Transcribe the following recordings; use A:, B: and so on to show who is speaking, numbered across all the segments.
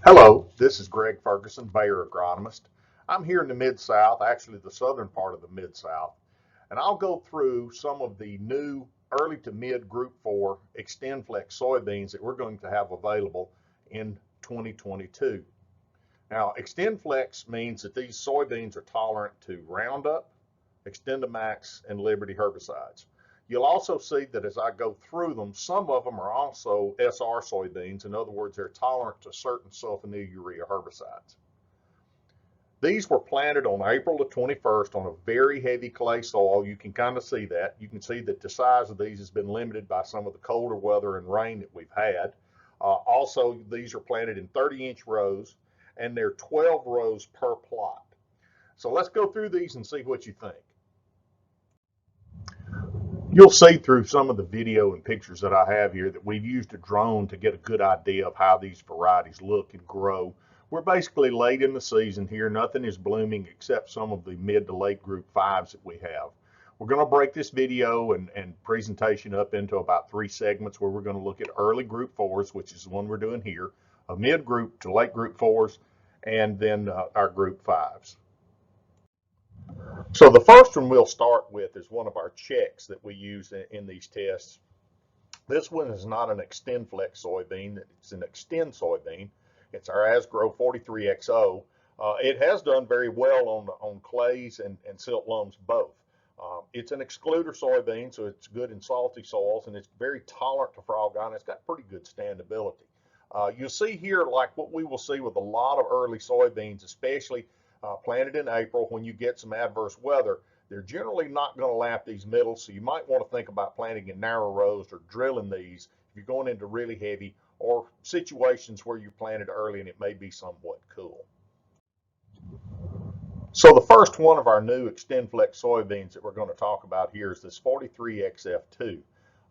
A: Hello, this is Greg Ferguson, Bayer agronomist. I'm here in the Mid-South, actually the southern part of the Mid-South, and I'll go through some of the new early to mid Group IV XtendFlex soybeans that we're going to have available in 2022. Now, XtendFlex means that these soybeans are tolerant to Roundup, XtendiMax, and Liberty herbicides. You'll also see that as I go through them, some of them are also SR soybeans. In other words, they're tolerant to certain sulfonylurea herbicides. These were planted on April the 21st on a very heavy clay soil. You can kind of see that. You can see that the size of these has been limited by some of the colder weather and rain that we've had. Also, these are planted in 30-inch rows, and they're 12 rows per plot. So let's go through these and see what you think. You'll see through some of the video and pictures that I have here that we've used a drone to get a good idea of how these varieties look and grow. We're basically late in the season here. Nothing is blooming except some of the mid to late Group 5s that we have. We're going to break this video and presentation up into about 3 segments where we're going to look at early Group 4s, which is the one we're doing here, a mid Group to late Group 4s, and then our Group 5s. So the first one we'll start with is one of our checks that we use in these tests. This one is not an XtendFlex soybean, it's an Xtend soybean. It's our Asgrow 43XO. It has done very well on clays and silt loams both. It's an excluder soybean, so it's good in salty soils, and it's very tolerant to frog eye, and it's got pretty good standability. You'll see here, like what we will see with a lot of early soybeans, especially planted in April, when you get some adverse weather, they're generally not going to lap these middles, so you might want to think about planting in narrow rows or drilling these if you're going into really heavy or situations where you planted early and it may be somewhat cool. So the first one of our new XtendFlex soybeans that we're going to talk about here is this 43XF2.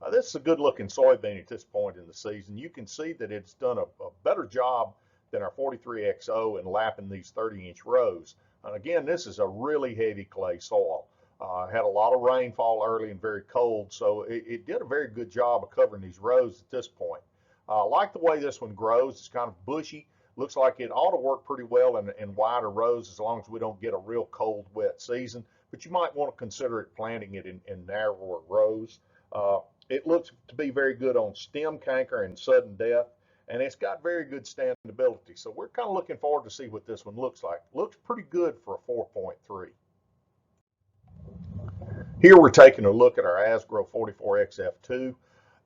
A: This is a good looking soybean at this point in the season. You can see that it's done a better job than our 43XO in lapping these 30-inch rows. And again, this is a really heavy clay soil. Had a lot of rainfall early and very cold, so it did a very good job of covering these rows at this point. I like the way this one grows. It's kind of bushy. Looks like it ought to work pretty well in wider rows as long as we don't get a real cold, wet season. But you might want to consider it planting it in narrower rows. It looks to be very good on stem canker and sudden death, and it's got very good standability. So we're kind of looking forward to see what this one looks like. Looks pretty good for a 4.3. Here we're taking a look at our Asgrow 44XF2.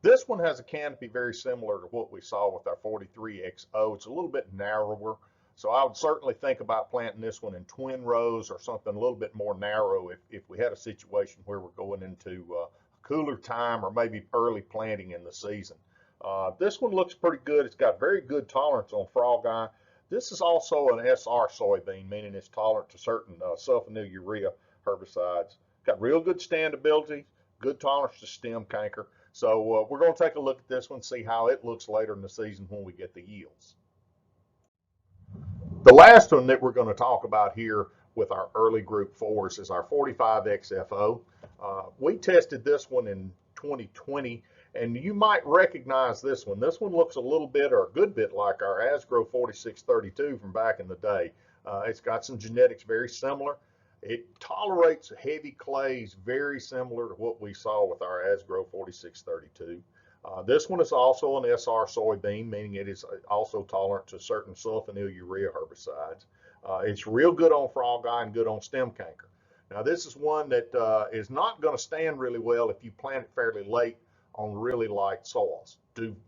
A: This one has a canopy very similar to what we saw with our 43XO. It's a little bit narrower, so I would certainly think about planting this one in twin rows or something a little bit more narrow if we had a situation where we're going into a cooler time or maybe early planting in the season. This one looks pretty good. It's got very good tolerance on frog eye. This is also an SR soybean, meaning it's tolerant to certain sulfonylurea herbicides. Got real good standability, good tolerance to stem canker. So we're going to take a look at this one, see how it looks later in the season when we get the yields. The last one that we're going to talk about here with our early Group 4s is our 45XFO. We tested this one in 2020, and you might recognize this one. This one looks a little bit or a good bit like our Asgrow 4632 from back in the day. It's got some genetics very similar. It tolerates heavy clays very similar to what we saw with our Asgrow 4632. This one is also an SR soybean, meaning it is also tolerant to certain sulfonylurea herbicides. It's real good on frog eye and good on stem canker. Now this is one that is not going to stand really well if you plant it fairly late on really light soils.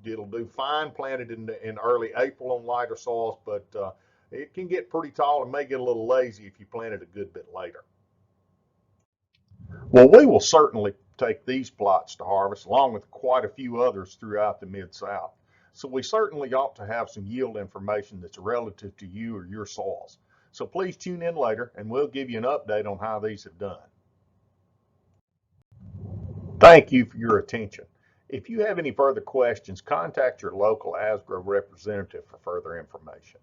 A: It'll do fine planted in early April on lighter soils, but it can get pretty tall and may get a little lazy if you plant it a good bit later. Well, we will certainly take these plots to harvest along with quite a few others throughout the Mid-South. So we certainly ought to have some yield information that's relative to you or your soils. So please tune in later and we'll give you an update on how these have done. Thank you for your attention. If you have any further questions, contact your local Asgrow representative for further information.